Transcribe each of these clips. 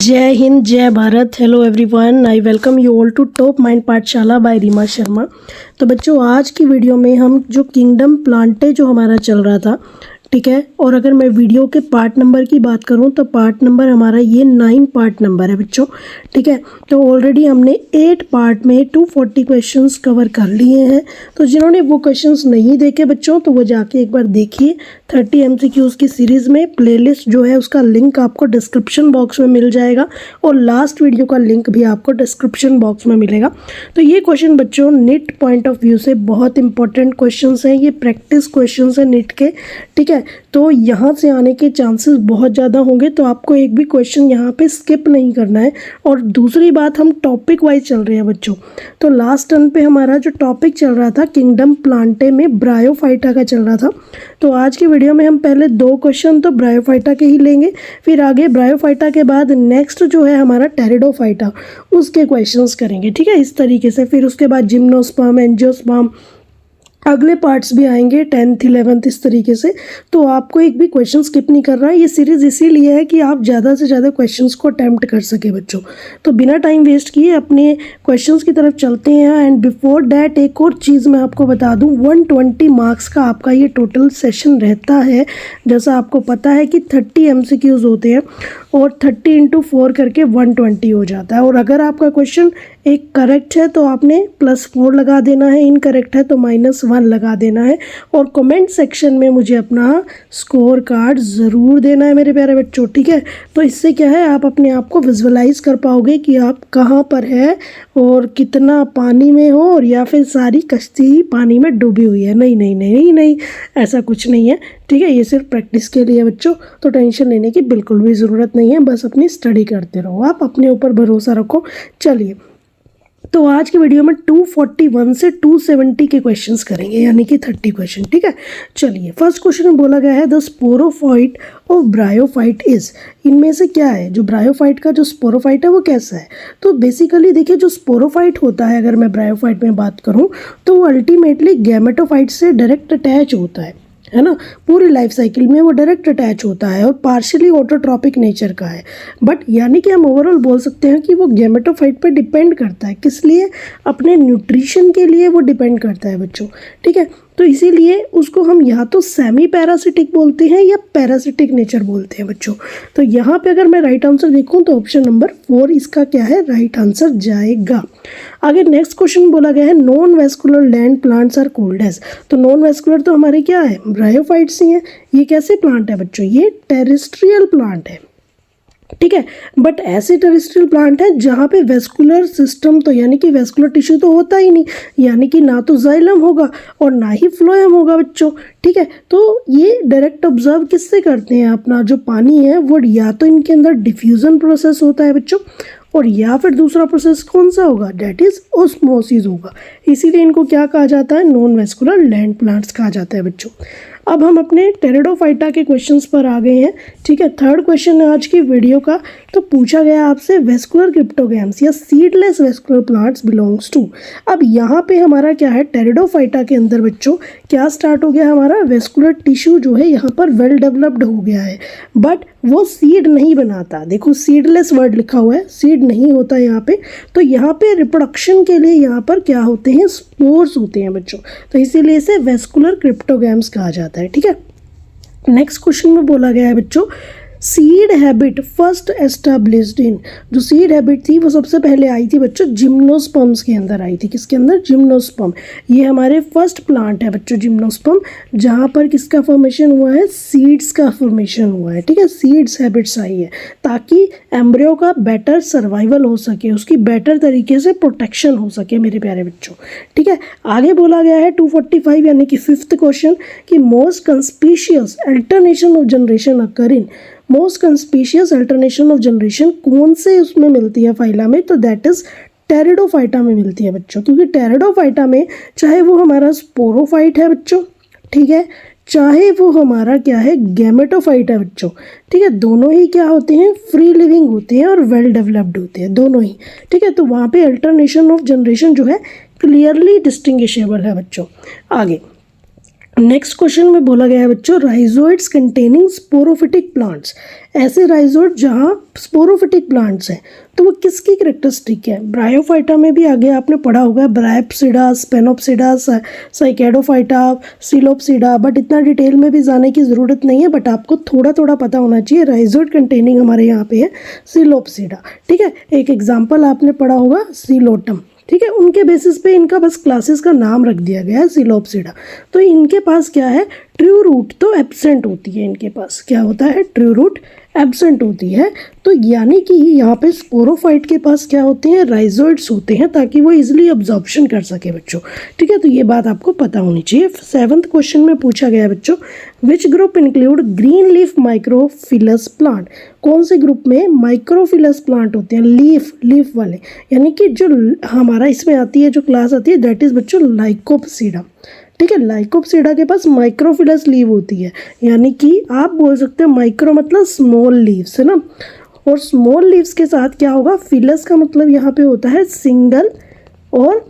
जय हिंद, जय Bharat. Hello everyone, I welcome you all to top mind Pathshala by Reema Sharma. तो बच्चों, आज की वीडियो में हम जो किंगडम प्लांटे जो हमारा चल रहा था, ठीक है, और अगर मैं वीडियो के पार्ट नंबर की बात करूं तो पार्ट नंबर हमारा ये 9 पार्ट नंबर है बच्चों, ठीक है। तो ऑलरेडी हमने 8 पार्ट में 240 क्वेश्चंस कवर कर लिए हैं। तो जिन्होंने वो क्वेश्चंस नहीं देखे बच्चों, तो वो जाके एक बार देखिए। 30 MCQs की सीरीज़ में प्लेलिस्ट जो है उसका लिंक आपको डिस्क्रिप्शन बॉक्स में मिल जाएगा और लास्ट वीडियो का लिंक भी आपको डिस्क्रिप्शन बॉक्स में मिलेगा। तो ये क्वेश्चन बच्चों नीट पॉइंट ऑफ व्यू से बहुत इंपॉर्टेंट क्वेश्चंस हैं। ये प्रैक्टिस क्वेश्चंस हैं नीट के, ठीक है। तो यहाँ से आने के चांसेस बहुत ज़्यादा होंगे, तो आपको एक भी क्वेश्चन यहाँ पे स्किप नहीं करना है। और दूसरी बात, हम टॉपिक वाइज चल रहे हैं बच्चों। तो लास्ट टर्न पे हमारा जो टॉपिक चल रहा था किंगडम प्लांटे में ब्रायोफाइटा का चल रहा था। तो आज की वीडियो में हम पहले 2 क्वेश्चन तो ब्रायोफाइटा के ही लेंगे, फिर आगे ब्रायोफाइटा के बाद नेक्स्ट जो है हमारा टेरिडोफाइटा, उसके क्वेश्चंस करेंगे, ठीक है, इस तरीके से। फिर उसके बाद जिम्नोस्पर्म, एंजियोस्पर्म, अगले पार्ट्स भी आएंगे 10th 11th इस तरीके से। तो आपको एक भी क्वेश्चन स्किप नहीं करना है। ये सीरीज़ इसीलिए है कि आप ज़्यादा से ज़्यादा क्वेश्चंस को अटैम्प्ट कर सके बच्चों। तो बिना टाइम वेस्ट किए अपने क्वेश्चंस की तरफ चलते हैं। एंड बिफोर डैट एक और चीज़ मैं आपको बता दूं, 120 मार्क्स का आपका ये टोटल सेशन रहता है। जैसा आपको पता है कि 30 MCQs होते हैं और 30 × 4 करके 120 हो जाता है। और अगर आपका क्वेश्चन एक करेक्ट है तो आपने +4 लगा देना है, इनकरेक्ट है तो -1 लगा देना है। और कमेंट सेक्शन में मुझे अपना स्कोर कार्ड ज़रूर देना है मेरे प्यारे बच्चों, ठीक है। तो इससे क्या है, आप अपने आप को विजुअलाइज कर पाओगे कि आप कहाँ पर है और कितना पानी में हो, और या फिर सारी कश्ती ही पानी में डूबी हुई है। नहीं नहीं नहीं नहीं नहीं, ऐसा कुछ नहीं है, ठीक है। ये सिर्फ प्रैक्टिस के लिए बच्चों, तो टेंशन लेने की बिल्कुल भी ज़रूरत नहीं है। बस अपनी स्टडी करते रहो, आप अपने ऊपर भरोसा रखो। चलिए, तो आज की वीडियो में 241 से 270 के क्वेश्चंस करेंगे, यानी कि 30 क्वेश्चन, ठीक है। चलिए, फर्स्ट क्वेश्चन में बोला गया है the sporophyte of bryophyte is. इनमें से क्या है, जो ब्रायोफाइट का जो स्पोरोफाइट है वो कैसा है। तो बेसिकली देखिए, जो स्पोरोफाइट होता है, अगर मैं ब्रायोफाइट में बात करूँ तो वो अल्टीमेटली गैमेटोफाइट से डायरेक्ट अटैच होता है ना। पूरी लाइफ साइकिल में वो डायरेक्ट अटैच होता है और पार्शियली ऑटोट्रॉपिक नेचर का है। बट यानी कि हम ओवरऑल बोल सकते हैं कि वो गैमेटोफाइट पे डिपेंड करता है। किस लिए? अपने न्यूट्रिशन के लिए वो डिपेंड करता है बच्चों, ठीक है। तो इसीलिए उसको हम या तो सेमी पैरासिटिक बोलते हैं या पैरासिटिक नेचर बोलते हैं बच्चों। तो यहाँ पे अगर मैं राइट आंसर देखूँ तो ऑप्शन नंबर 4 इसका क्या है, राइट आंसर जाएगा। आगे नेक्स्ट क्वेश्चन बोला गया है non vascular land plants are called as. तो नॉन वेस्कुलर तो हमारे क्या है, ब्रायोफाइट्स ही हैं। ये कैसे प्लांट है बच्चों, ये टेरेस्ट्रियल प्लांट है, ठीक है। बट ऐसे टेरेस्ट्रियल प्लांट है जहाँ पे वेस्कुलर सिस्टम, तो यानी कि वेस्कुलर टिश्यू तो होता ही नहीं, यानी कि ना तो जाइलम होगा और ना ही फ्लोएम होगा बच्चों, ठीक है। तो ये डायरेक्ट ऑब्जर्व किससे करते हैं, अपना जो पानी है वो या तो इनके अंदर डिफ्यूजन प्रोसेस होता है बच्चों, और या फिर दूसरा प्रोसेस कौन सा होगा, डेट इज ऑस्मोसिस होगा। इसीलिए इनको क्या कहा जाता है, नॉन वेस्कुलर लैंड प्लांट्स कहा जाता है बच्चों। अब हम अपने टेरिडोफाइटा के क्वेश्चंस पर आ गए हैं, ठीक है। थर्ड क्वेश्चन है आज की वीडियो का। तो पूछा गया आपसे वेस्कुलर क्रिप्टोगैम्स या seedless vascular plants belongs to. अब यहाँ पे हमारा क्या है, टेरिडोफाइटा के अंदर बच्चों क्या स्टार्ट हो गया, हमारा वेस्कुलर टिश्यू जो है यहाँ पर वेल डेवलप्ड हो गया है, बट वो सीड नहीं बनाता। देखो सीडलेस वर्ड लिखा हुआ है, सीड नहीं होता यहाँ पे। तो यहाँ पे रिप्रोडक्शन के लिए यहाँ पर क्या होते हैं, स्पोर्स होते हैं बच्चों। तो इसीलिए इसे वेस्कुलर क्रिप्टोगैम्स कहा जाता है, ठीक है। नेक्स्ट क्वेश्चन में बोला गया है बच्चों seed habit first established in. जो सीड हैबिट थी वो सबसे पहले आई थी बच्चों जिम्नोस्पर्म्स के अंदर आई थी। किसके अंदर, जिम्नोस्पर्म। ये हमारे फर्स्ट प्लांट है बच्चों जिम्नोस्पर्म, जहाँ पर किसका फॉर्मेशन हुआ है, सीड्स का फॉर्मेशन हुआ है, ठीक है। सीड्स हैबिट्स आई है ताकि एम्ब्रियो का बेटर सर्वाइवल हो सके, उसकी बेटर तरीके से प्रोटेक्शन हो सके मेरे प्यारे बच्चों, ठीक है। आगे बोला गया है 245 यानी कि 5th क्वेश्चन कि most conspicuous alternation of generation occur in. Most conspicuous alternation of generation कौन से उसमें मिलती है फाइला में, तो दैट इज टेरिडोफाइटा में मिलती है बच्चों। क्योंकि टेरिडोफाइटा में चाहे वो हमारा स्पोरोफाइट है बच्चों, ठीक है, चाहे वो हमारा क्या है, गैमेटोफाइट है बच्चों, ठीक है, दोनों ही क्या होते हैं, फ्री लिविंग होते हैं और वेल डेवलप्ड होते हैं दोनों ही, ठीक है। तो वहाँ पे अल्टरनेशन ऑफ जनरेशन जो है क्लियरली डिस्टिंग्विशेबल है बच्चों। आगे नेक्स्ट क्वेश्चन में बोला गया है बच्चों, राइजोइड्स कंटेनिंग स्पोरोफिटिक प्लांट्स। ऐसे राइजोइड जहाँ स्पोरोफिटिक प्लांट्स हैं तो वो किसकी कैरेक्टरिस्टिक है? ब्रायोफाइटा में भी आगे आपने पढ़ा होगा, ब्रायोप्सिडा, स्पेनोप्सिडा, साइकेडोफाइटा, सिलोप्सिडा, बट इतना डिटेल में भी जाने की ज़रूरत नहीं है, बट आपको थोड़ा थोड़ा पता होना चाहिए। राइजोइड कंटेनिंग हमारे यहाँ पे है सिलोप्सिडा, ठीक है। एक एग्जाम्पल आपने पढ़ा होगा सिलोटम, ठीक है। उनके बेसिस पे इनका बस क्लासेस का नाम रख दिया गया है सिलोप्सिडा। तो इनके पास क्या है, ट्रू रूट तो एब्सेंट होती है, इनके पास क्या होता है, ट्रू रूट एब्सेंट होती है। तो यानी कि यहाँ पे स्पोरोफाइट के पास क्या होते हैं, राइजोइड्स होते हैं, ताकि वो इजिली अब्जॉर्प्शन कर सके बच्चों, ठीक है। तो ये बात आपको पता होनी चाहिए। 7th क्वेश्चन में पूछा गया बच्चों, which group include green leaf microphyllous plant. कौन से ग्रुप में माइक्रोफिलस प्लांट होते हैं, लीफ वाले, यानी कि जो हमारा इसमें आती है, जो क्लास आती है, दैट इज बच्चों लाइकोप्सिडा, ठीक है। लाइकोप्सिडा के पास माइक्रोफिलस लीव होती है, यानी कि आप बोल सकते हैं माइक्रो मतलब स्मॉल लीव्स, है ना। और स्मॉल लीव्स के साथ क्या होगा, फिलस का मतलब यहाँ पे होता है सिंगल, और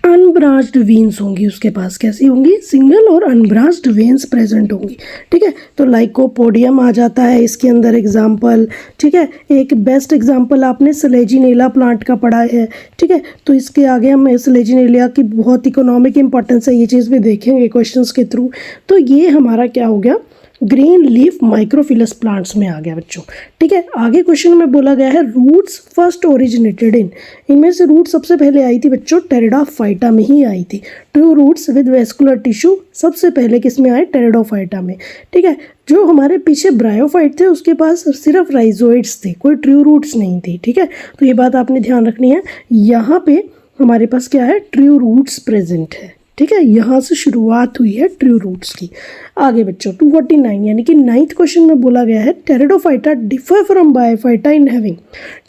अनब्रांच्ड वेन्स होंगी उसके पास। कैसी होंगी, सिंगल और अनब्रांच्ड वेन्स प्रेजेंट होंगी, ठीक है। तो लाइकोपोडियम आ जाता है इसके अंदर एग्जाम्पल, ठीक है। एक बेस्ट एग्जाम्पल आपने स्लेजिनेला प्लांट का पढ़ा है, ठीक है। तो इसके आगे हम स्लेजिनेलिया की बहुत इकोनॉमिक इंपॉर्टेंस है, ये चीज़ भी देखेंगे क्वेश्चंस के थ्रू। तो ये हमारा क्या हो गया, ग्रीन लीफ माइक्रोफिलस प्लांट्स में आ गया बच्चों, ठीक है। आगे क्वेश्चन में बोला गया है, रूट्स फर्स्ट ओरिजिनेटेड इन। इनमें से रूट सबसे पहले आई थी बच्चों, टेरिडोफाइटा में ही आई थी। True roots with vascular tissue सबसे पहले किस में आए, टेरिडोफाइटा में, ठीक है। जो हमारे पीछे ब्रायोफाइट थे उसके पास सिर्फ राइजोइड्स थे, कोई ट्रू रूट्स नहीं थी, ठीक है। तो ये बात आपने ध्यान रखनी है। यहाँ पे हमारे पास क्या है, ट्रू रूट्स प्रेजेंट है, ठीक है। यहाँ से शुरुआत हुई है ट्रू रूट्स की। आगे बच्चों 249 यानी कि 9th क्वेश्चन में बोला गया है, pteridophyta differ from Bryophyta in having.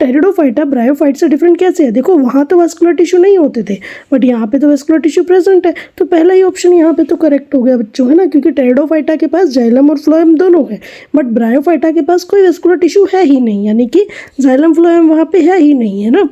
Pteridophyta bryophyte से डिफरेंट कैसे है, देखो वहाँ तो वेस्कुलर टिश्यू नहीं होते थे, बट यहाँ पे तो वेस्कुलर टिश्यू प्रेजेंट है। तो पहला ही ऑप्शन यहाँ पे तो करेक्ट हो गया बच्चों, है ना, क्योंकि टेरिडोफाइटा के पास जाइलम और फ्लोएम दोनों है, बट ब्रायोफाइटा के पास कोई वेस्कुलर टिश्यू है ही नहीं, यानी कि जाइलम फ्लोएम वहाँ पे है ही नहीं, है ना।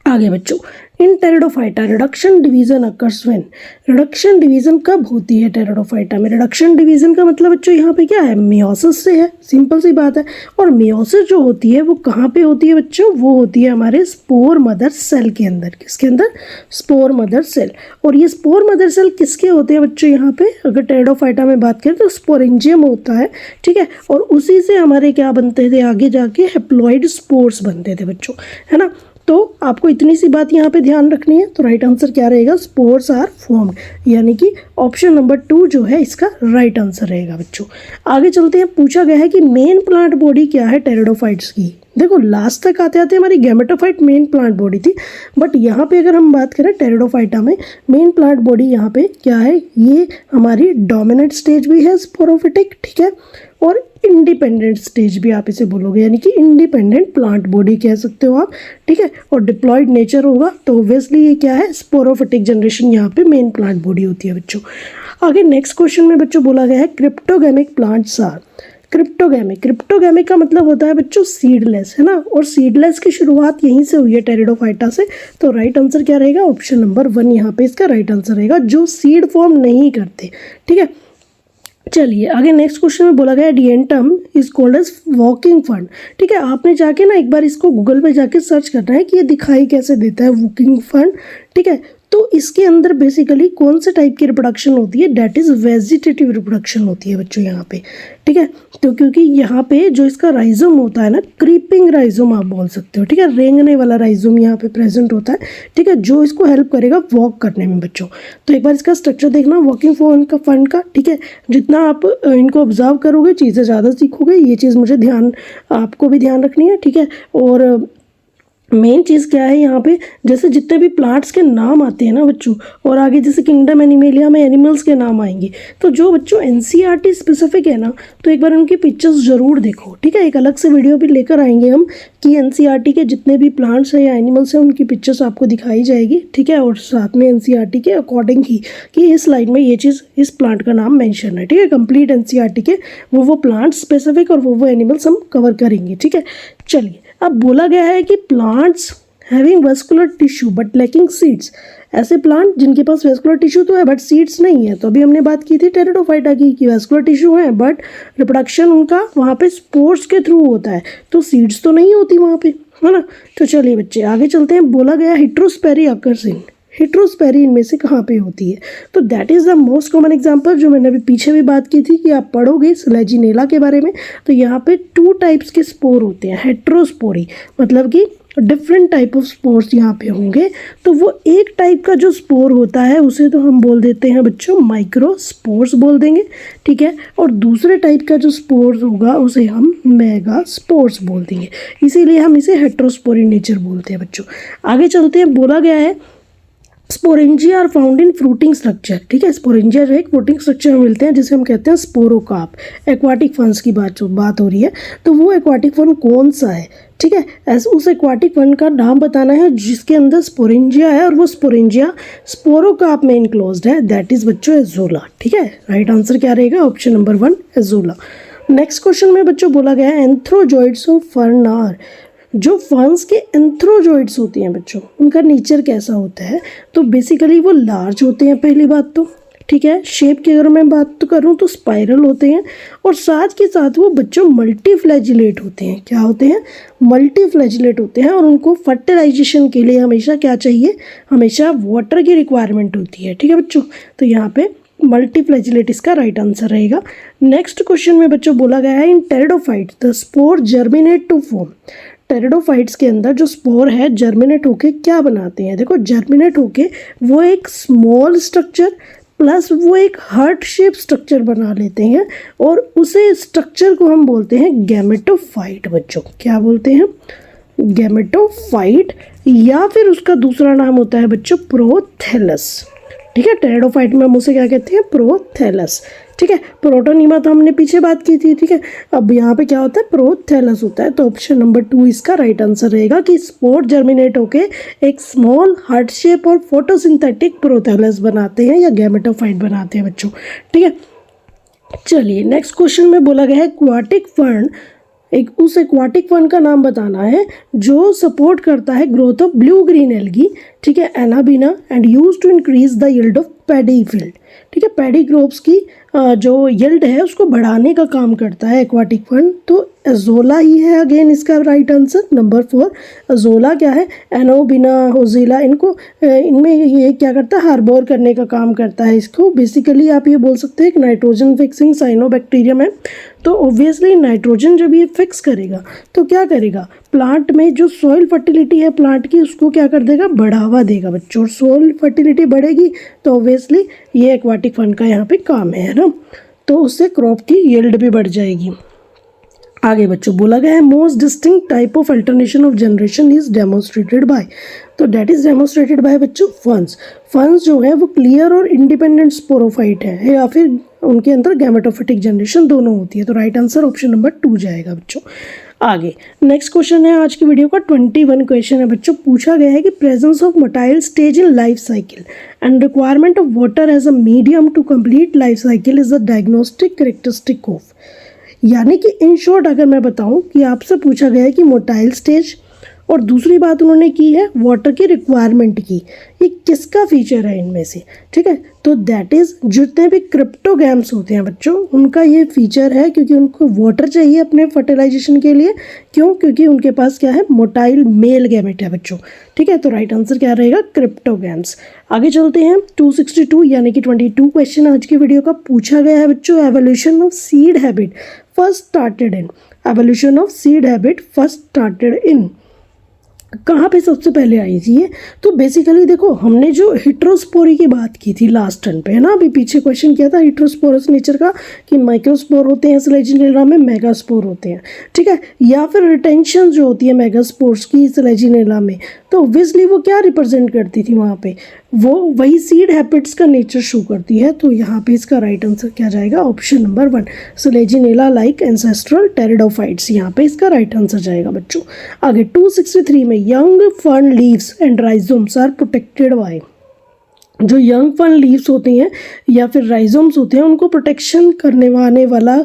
आगे बच्चों, in pteridophyta reduction division occurs when. Reduction division कब होती है टेरिडोफाइटा में? रिडक्शन डिवीजन का मतलब बच्चों यहाँ पे क्या है, मियोसिस से है, सिंपल सी बात है। और मियोसिस जो होती है वो कहाँ पे होती है बच्चों, वो होती है हमारे स्पोर मदर सेल के अंदर। किसके अंदर, स्पोर मदर सेल। और ये स्पोर मदर सेल किसके होते हैं बच्चों, यहाँ पे अगर टेरिडोफाइटा में बात करें तो स्पोरेंजियम होता है, ठीक है। और उसी से हमारे क्या बनते थे, आगे जाके हेप्लॉइड स्पोर्स बनते थे बच्चों, है ना। तो आपको इतनी सी बात यहाँ पे ध्यान रखनी है। तो राइट आंसर क्या रहेगा, स्पोर्स आर फॉर्म्ड, यानी कि ऑप्शन नंबर 2 जो है इसका राइट आंसर रहेगा बच्चों। आगे चलते हैं, पूछा गया है कि मेन प्लांट बॉडी क्या है टेरिडोफाइट्स की। देखो लास्ट तक आते आते हमारी गैमेटोफाइट मेन प्लांट बॉडी थी, बट यहाँ पे अगर हम बात करें टेरिडोफाइटा में मेन प्लांट बॉडी यहाँ पे क्या है, ये हमारी डोमिनेंट स्टेज भी है स्पोरोफिटिक, ठीक है, और इंडिपेंडेंट स्टेज भी आप इसे बोलोगे, यानी कि इंडिपेंडेंट प्लांट बॉडी कह सकते हो आप, ठीक है। और डिप्लॉयड नेचर होगा तो ऑब्वियसली ये क्या है, स्पोरोफिटिक जनरेशन यहाँ पे मेन प्लांट बॉडी होती है बच्चों। आगे नेक्स्ट क्वेश्चन में बच्चों बोला गया है, क्रिप्टोगैमिक प्लांट्स आर। क्रिप्टोगैमिक का मतलब होता है बच्चों सीडलेस, है ना। और सीडलेस की शुरुआत यहीं से हुई है टेरिडोफाइटा से। तो राइट आंसर क्या रहेगा, ऑप्शन नंबर 1 यहाँ पे इसका राइट आंसर रहेगा, जो सीड फॉर्म नहीं करते, ठीक है। चलिए आगे नेक्स्ट क्वेश्चन में बोला गया, adiantum is called as walking फंड, ठीक है। आपने जाके ना एक बार इसको गूगल पे जाके सर्च करना है कि ये दिखाई कैसे देता है वॉकिंग फंड, ठीक है। तो इसके अंदर बेसिकली कौन से टाइप की रिप्रोडक्शन होती है, डेट इज़ वेजिटेटिव रिप्रोडक्शन होती है बच्चों यहाँ पे, ठीक है। तो क्योंकि यहाँ पे जो इसका राइजोम होता है ना, क्रीपिंग राइजोम आप बोल सकते हो, ठीक है, रेंगने वाला राइजोम यहाँ पे प्रेजेंट होता है, ठीक है, जो इसको हेल्प करेगा वॉक करने में बच्चों। तो एक बार इसका स्ट्रक्चर देखना वॉकिंग फंड का, ठीक है। जितना आप इनको ऑब्जर्व करोगे चीज़ें ज़्यादा सीखोगे, ये चीज़ मुझे आपको भी ध्यान रखनी है, ठीक है। और मेन चीज़ क्या है यहाँ पे, जैसे जितने भी प्लांट्स के नाम आते हैं ना बच्चों, और आगे जैसे किंगडम एनिमेलिया में एनिमल्स के नाम आएंगे, तो जो बच्चों एनसीईआरटी स्पेसिफिक है ना, तो एक बार उनकी पिक्चर्स ज़रूर देखो, ठीक है। एक अलग से वीडियो भी लेकर आएंगे हम कि एनसीईआरटी के जितने भी प्लांट्स हैं या एनिमल्स हैं उनकी पिक्चर्स आपको दिखाई जाएगी, ठीक है। और साथ में एनसीईआरटी के अकॉर्डिंग ही कि इस स्लाइड में ये चीज़, इस प्लांट का नाम मेंशन है, ठीक है। कंप्लीट एनसीईआरटी के वो प्लांट स्पेसिफिक और वो एनिमल्स हम कवर करेंगे, ठीक है। चलिए अब बोला गया है कि plants having vascular tissue but lacking seeds. ऐसे प्लांट जिनके पास वेस्कुलर टिश्यू तो है बट सीड्स नहीं है। तो अभी हमने बात की थी टेरिडोफाइटा की कि वेस्कुलर टिश्यू है बट रिप्रोडक्शन उनका वहाँ पे स्पोर्स के थ्रू होता है, तो सीड्स तो नहीं होती वहाँ पे, है ना। तो चलिए बच्चे आगे चलते हैं। बोला गया हेट्रोस्पेरी अकर्स इन, हेट्रोस्पेरी इनमें से कहाँ पे होती है? तो that is the most common example जो मैंने अभी पीछे भी बात की थी कि आप पढ़ोगे स्लेजिनेला के बारे में। तो यहाँ पे 2 टाइप्स के स्पोर होते हैं, हेट्रोस्पोरी मतलब कि डिफरेंट टाइप ऑफ स्पोर्स यहाँ पे होंगे। तो वो एक टाइप का जो स्पोर होता है उसे तो हम बोल देते हैं बच्चों माइक्रोस्पोर्स बोल देंगे, ठीक है। और दूसरे टाइप का जो स्पोर्स होगा उसे हम मेगास्पोर्स बोल देंगे, इसीलिए हम इसे हेट्रोस्पोरी नेचर बोलते हैं बच्चों। आगे चलते हैं। बोला गया है sporangia are found in fruiting structure, ठीक है। स्पोरेंजिया जो है फ्रूटिंग स्ट्रक्चर में मिलते हैं जिसे हम कहते हैं स्पोरोकार्प। एक्वाटिक फंस की बात हो रही है, तो वो एक्वाटिक फन कौन सा है, ठीक है। ऐसे उस एक्वाटिक फन का नाम बताना है जिसके अंदर स्पोरेंजिया है और वो स्पोरेंजिया स्पोरोकार्प में इनक्लोज्ड है, दैट इज बच्चों एजोला, ठीक है। राइट आंसर क्या रहेगा? Option number 1 azolla. Next question में बच्चों बोला गया है एंथ्रोजोइड्स ऑफ फर्न आर, जो फर्न्स के एंथ्रोजोइड्स होती हैं बच्चों उनका नेचर कैसा होता है? तो बेसिकली वो लार्ज होते हैं पहली बात तो, ठीक है। शेप की अगर मैं बात तो करूँ तो स्पाइरल होते हैं और साथ के साथ वो बच्चों मल्टीफ्लैजिलेट होते हैं। क्या होते हैं? मल्टीफ्लैजिलेट होते हैं। और उनको फर्टिलाइजेशन के लिए हमेशा क्या चाहिए? हमेशा वाटर की रिक्वायरमेंट होती है, ठीक है बच्चों। तो यहाँ पे मल्टीफ्लैजिलेट इसका राइट आंसर रहेगा। नेक्स्ट क्वेश्चन में बच्चों बोला गया है in pteridophyte the spore germinate to form. Pteridophytes के अंदर जो स्पोर है जर्मिनेट होके क्या बनाते हैं? देखो जर्मिनेट होके वो एक स्मॉल स्ट्रक्चर प्लस वो एक हार्ट शेप स्ट्रक्चर बना लेते हैं और उसे स्ट्रक्चर को हम बोलते हैं गैमेटोफाइट बच्चों। क्या बोलते हैं? गैमेटोफाइट, या फिर उसका दूसरा नाम होता है बच्चों प्रोथैलस, ठीक है। टेरिडोफाइट में हम उसे क्या कहते हैं? प्रोथैलस, ठीक है। प्रोटोनीमा तो हमने पीछे बात की थी, ठीक है। अब यहाँ पे क्या होता है? प्रोथैलस होता है। तो ऑप्शन नंबर 2 इसका राइट आंसर रहेगा कि स्पोर जर्मिनेट होके एक स्मॉल हार्ट शेप और फोटोसिंथेटिक प्रोथैलस बनाते हैं या गैमेटोफाइट बनाते हैं बच्चों, ठीक है। चलिए नेक्स्ट क्वेश्चन में बोला गया है एक्वाटिक फर्न, एक उस एक्वाटिक फर्न का नाम बताना है जो सपोर्ट करता है growth of blue green algae, ठीक है, Anabaena and use to increase the yield of paddy field, ठीक है। पैडी क्रॉप्स की जो यील्ड है उसको बढ़ाने का काम करता है एक्वाटिक फर्न। तो एजोला ही है अगेन इसका राइट आंसर नंबर 4। एजोला क्या है? एनोबिना, होजिला, इनमें ये क्या करता है? हार्बोर करने का काम करता है इसको। बेसिकली आप ये बोल सकते हैं कि नाइट्रोजन फिक्सिंग साइनोबैक्टीरियम है। तो ऑब्वियसली नाइट्रोजन जब ये फिक्स करेगा तो क्या करेगा? प्लांट में जो सॉइल फर्टिलिटी है प्लांट की उसको क्या कर देगा? बढ़ावा देगा बच्चों। और सॉइल फर्टिलिटी बढ़ेगी तो ऑब्वियसली ये एक्वाटिक फन का यहाँ पे काम है ना। तो उससे क्रॉप की यील्ड भी बढ़ जाएगी। आगे बच्चों बोला गया है most distinct type of alternation of generation is demonstrated by. तो डेट इज डेमोन्स्ट्रेटेड बाय बच्चों फंस। फंस जो है वो क्लियर और इंडिपेंडेंट स्पोरोफाइट है या फिर उनके अंदर गैमेटोफिटिक जनरेशन दोनों होती है। तो राइट आंसर ऑप्शन नंबर 2 जाएगा बच्चों। आगे नेक्स्ट क्वेश्चन है आज की वीडियो का 21 क्वेश्चन है बच्चों। पूछा गया है कि presence of motile stage in life cycle and requirement of water as a medium to complete life cycle is the diagnostic characteristic of. यानी कि इन शॉर्ट अगर मैं बताऊं कि आपसे पूछा गया है कि मोटाइल स्टेज और दूसरी बात उन्होंने की है वाटर की रिक्वायरमेंट की, ये किसका फीचर है इनमें से? ठीक है, तो दैट इज़ जितने भी क्रिप्टोगैम्स होते हैं बच्चों उनका ये फीचर है, क्योंकि उनको वाटर चाहिए अपने फर्टिलाइजेशन के लिए। क्यों? क्योंकि उनके पास क्या है? मोटाइल मेल गैमेट है बच्चों। ठीक है, तो राइट आंसर क्या रहेगा? क्रिप्टोगैम्स। आगे चलते हैं 262 यानी कि 22 क्वेश्चन आज की वीडियो का पूछा गया है बच्चों। Evolution of seed habit first started in. Evolution of seed habit first started in कहाँ पे सबसे पहले आई थी ये? तो बेसिकली देखो, हमने जो हिट्रोस्पोरी की बात की थी लास्ट टर्न पे, है ना, अभी पीछे क्वेश्चन किया था हिट्रोस्पोरस नेचर का कि माइक्रोस्पोर होते हैं स्लेजिनेला में, मेगास्पोर होते हैं। ठीक है, या फिर रिटेंशन जो होती है मेगास्पोर्स की स्लेजिनेला में, तो ऑब्वियसली वो क्या रिप्रेजेंट करती थी वहाँ पे? वो वही सीड हैबिट्स का नेचर शो करती है। तो यहाँ पे इसका राइट आंसर क्या जाएगा? Option number 1 selaginella like ancestral pteridophytes, यहाँ पे इसका राइट आंसर जाएगा बच्चों। आगे 263 में young fern leaves and rhizomes are protected by. जो यंग फर्न लीव्स होती हैं या फिर राइजोम्स होते हैं उनको प्रोटेक्शन करने वाला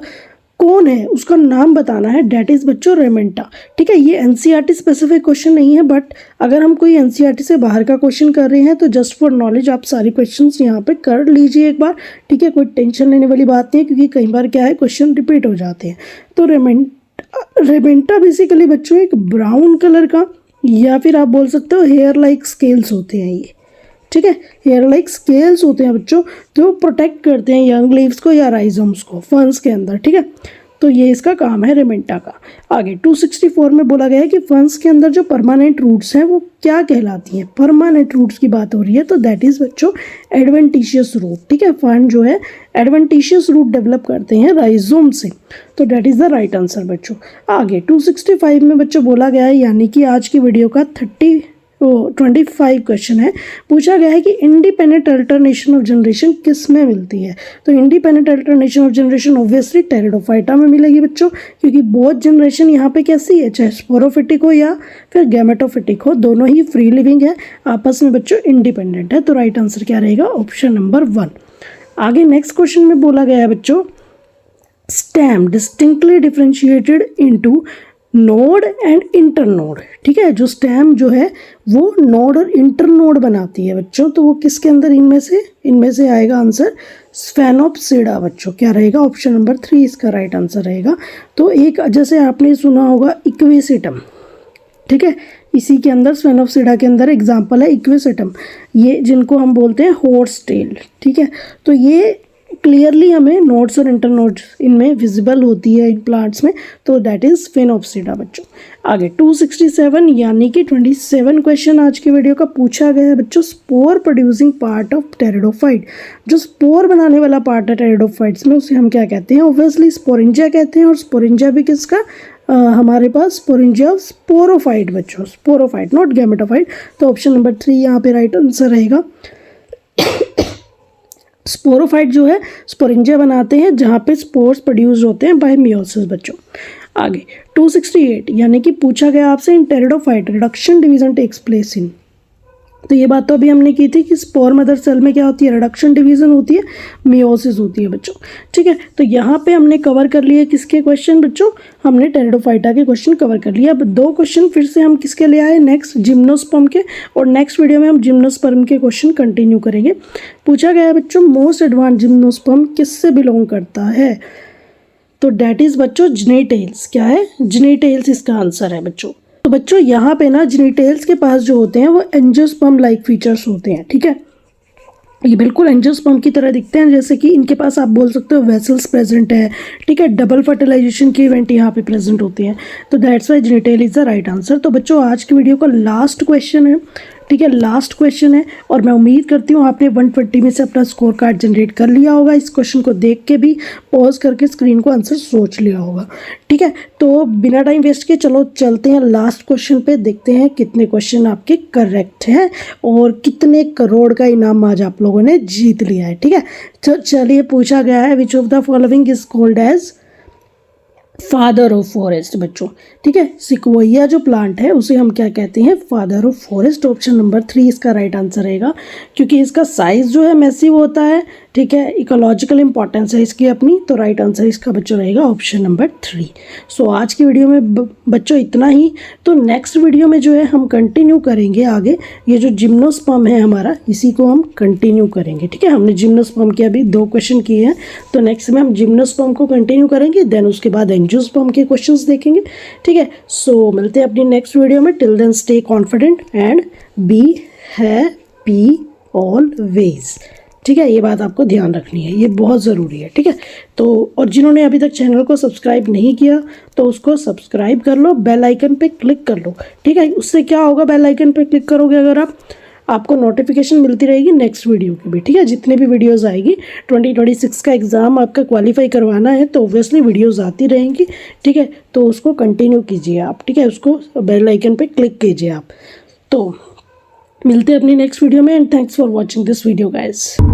कौन है उसका नाम बताना है, डेट इज़ बच्चों रेमेंटा। ठीक है, ये एनसीईआरटी स्पेसिफिक क्वेश्चन नहीं है, बट अगर हम कोई एनसीईआरटी से बाहर का क्वेश्चन कर रहे हैं तो जस्ट फॉर नॉलेज आप सारे क्वेश्चंस यहाँ पे कर लीजिए एक बार। ठीक है, कोई टेंशन लेने वाली बात नहीं है, क्योंकि कई बार क्या है क्वेश्चन रिपीट हो जाते हैं। तो रेमेंटा बेसिकली बच्चों एक ब्राउन कलर का, या फिर आप बोल सकते हो हेयर लाइक स्केल्स होते हैं ये। ठीक है, हेयर लाइक स्केल्स होते हैं बच्चों, जो प्रोटेक्ट करते हैं यंग लीव्स को या राइजोम्स को फर्न्स के अंदर। ठीक है, तो ये इसका काम है रेमेंटा का। आगे 264 में बोला गया है कि फर्न्स के अंदर जो परमानेंट रूट्स हैं वो क्या कहलाती हैं। परमानेंट रूट्स की बात हो रही है, तो दैट इज़ बच्चों एडवेंटिशियस रूट। ठीक है, फर्न जो है एडवेंटिशियस रूट डेवलप करते हैं राइजोम से, तो that is the right answer बच्चों। आगे 265 में बच्चों बोला गया है, यानी कि आज की वीडियो का 25 क्वेश्चन है। पूछा गया है कि इंडिपेंडेंट अल्टरनेशन ऑफ जनरेशन किस में मिलती है। तो independent alternation of generation obviously pteridophyta में मिलेगी बच्चों, क्योंकि बोथ जनरेशन यहाँ पे कैसी है, चाहे स्पोरोफिटिक हो या फिर गैमेटोफिटिक हो, दोनों ही फ्री लिविंग है, आपस में बच्चों इंडिपेंडेंट है। तो राइट आंसर क्या रहेगा, ऑप्शन नंबर 1। आगे नेक्स्ट क्वेश्चन में बोला गया है बच्चों, stem distinctly differentiated into node and internode. ठीक है, जो स्टेम जो है वो नोड और इंटरनोड बनाती है बच्चों, तो वो किसके अंदर इनमें से आएगा आंसर स्फेनोप्सिडा बच्चों। क्या रहेगा, ऑप्शन नंबर 3 इसका राइट आंसर रहेगा। तो एक जैसे आपने सुना होगा इक्वेसिटम, ठीक है, इसी के अंदर स्फेनोप्सिडा के अंदर एग्जाम्पल है इक्वेसिटम, ये जिनको हम बोलते हैं हॉर्स टेल। ठीक है, तो ये क्लियरली हमें नोड्स और इंटरनोड्स इनमें विजिबल होती है इन प्लांट्स में, तो दैट इज स्फेनोप्सिडा बच्चों। आगे 267 यानी कि 27 क्वेश्चन आज की वीडियो का पूछा गया है बच्चों, spore producing part of pteridophyte. जो स्पोर बनाने वाला पार्ट है टेरिडोफाइट्स में, उसे हम क्या कहते हैं, ऑब्वियसली स्पोरेंजिया कहते हैं। और स्पोरेंजिया भी किसका, हमारे पास स्पोरेंजिया स्पोरोफाइट बच्चों, स्पोरोफाइट नॉट गैमेटोफाइट। तो ऑप्शन नंबर 3 यहाँ पे राइट आंसर रहेगा। स्पोरोफाइट जो है स्पोरेंजिया बनाते हैं, जहाँ पे स्पोर्स प्रोड्यूस होते हैं बाय मियोसिस बच्चों। आगे 268 यानी कि पूछा गया आपसे, in pteridophyte reduction division takes place in. तो ये बात तो अभी हमने की थी कि स्पोर मदर सेल में क्या होती है, रिडक्शन डिवीजन होती है, मियोसिस होती है बच्चों। ठीक है, तो यहाँ पे हमने कवर कर लिए किसके क्वेश्चन बच्चों, हमने टेरिडोफाइटा के क्वेश्चन कवर कर लिए। अब 2 क्वेश्चन फिर से हम किसके ले आए, नेक्स्ट जिम्नोस्पर्म के, और नेक्स्ट वीडियो में हम जिम्नोस्पर्म के क्वेश्चन कंटिन्यू करेंगे। पूछा गया है बच्चों, मोस्ट एडवांस जिम्नोस्पर्म किससे बिलोंग करता है, तो डैट इज बच्चों जिनेटेल्स। क्या है, जिनेटेल्स इसका आंसर है बच्चों। तो बच्चों यहाँ पे ना जिनेटेल्स के पास जो होते हैं वो एंजियोस्पर्म लाइक फीचर्स होते हैं। ठीक है, ये बिल्कुल एंजियोस्पर्म की तरह दिखते हैं, जैसे कि इनके पास आप बोल सकते हो वेसल्स प्रेजेंट है। ठीक है, डबल फर्टिलाइजेशन के इवेंट यहाँ पे प्रेजेंट होते हैं, तो that's why genital is the right answer. तो बच्चों आज की वीडियो का लास्ट क्वेश्चन है, ठीक है, लास्ट क्वेश्चन है, और मैं उम्मीद करती हूँ आपने 120 में से अपना स्कोर कार्ड जनरेट कर लिया होगा। इस क्वेश्चन को देख के भी पॉज करके स्क्रीन को आंसर सोच लिया होगा। ठीक है, तो बिना टाइम वेस्ट के चलो चलते हैं लास्ट क्वेश्चन पे, देखते हैं कितने क्वेश्चन आपके करेक्ट हैं और कितने करोड़ का इनाम आज आप लोगों ने जीत लिया है। ठीक है, तो चलिए, पूछा गया है which of the following is called as father of forest बच्चों। ठीक है, सिक्वोइया जो प्लांट है उसे हम क्या कहते हैं, father of forest. Option number 3 इसका राइट आंसर रहेगा, क्योंकि इसका साइज जो है मैसिव होता है। ठीक है, इकोलॉजिकल इंपॉर्टेंस है इसकी अपनी, तो राइट आंसर इसका बच्चों रहेगा ऑप्शन नंबर 3। सो आज की वीडियो में बच्चों इतना ही। तो नेक्स्ट वीडियो में जो है हम कंटिन्यू करेंगे आगे, ये जो जिम्नोस्पर्म है हमारा, इसी को हम कंटिन्यू करेंगे। ठीक है, हमने जिम्नोस्पर्म के अभी 2 क्वेश्चन किए हैं, तो नेक्स्ट में हम जिम्नोस्पर्म को कंटिन्यू करेंगे, देन उसके बाद एंजियोस्पर्म के क्वेश्चंस देखेंगे। ठीक है, सो मिलते हैं अपनी नेक्स्ट वीडियो में। Till then stay confident and be happy always. ठीक है, ये बात आपको ध्यान रखनी है, ये बहुत ज़रूरी है। ठीक है, तो और जिन्होंने अभी तक चैनल को सब्सक्राइब नहीं किया तो उसको सब्सक्राइब कर लो, बेल आइकन पे क्लिक कर लो। ठीक है, उससे क्या होगा, बेल आइकन पे क्लिक करोगे अगर आपको नोटिफिकेशन मिलती रहेगी नेक्स्ट वीडियो की भी। ठीक है, जितने भी वीडियोस आएगी, 2026 का एग्ज़ाम आपका क्वालिफाई करवाना है तो ऑब्वियसली वीडियोस आती रहेंगी। ठीक है, तो उसको कंटिन्यू कीजिए आप। ठीक है, उसको बेल आइकन पे क्लिक कीजिए आप। तो मिलते हैं अपनी नेक्स्ट वीडियो में, and thanks for watching this video guys.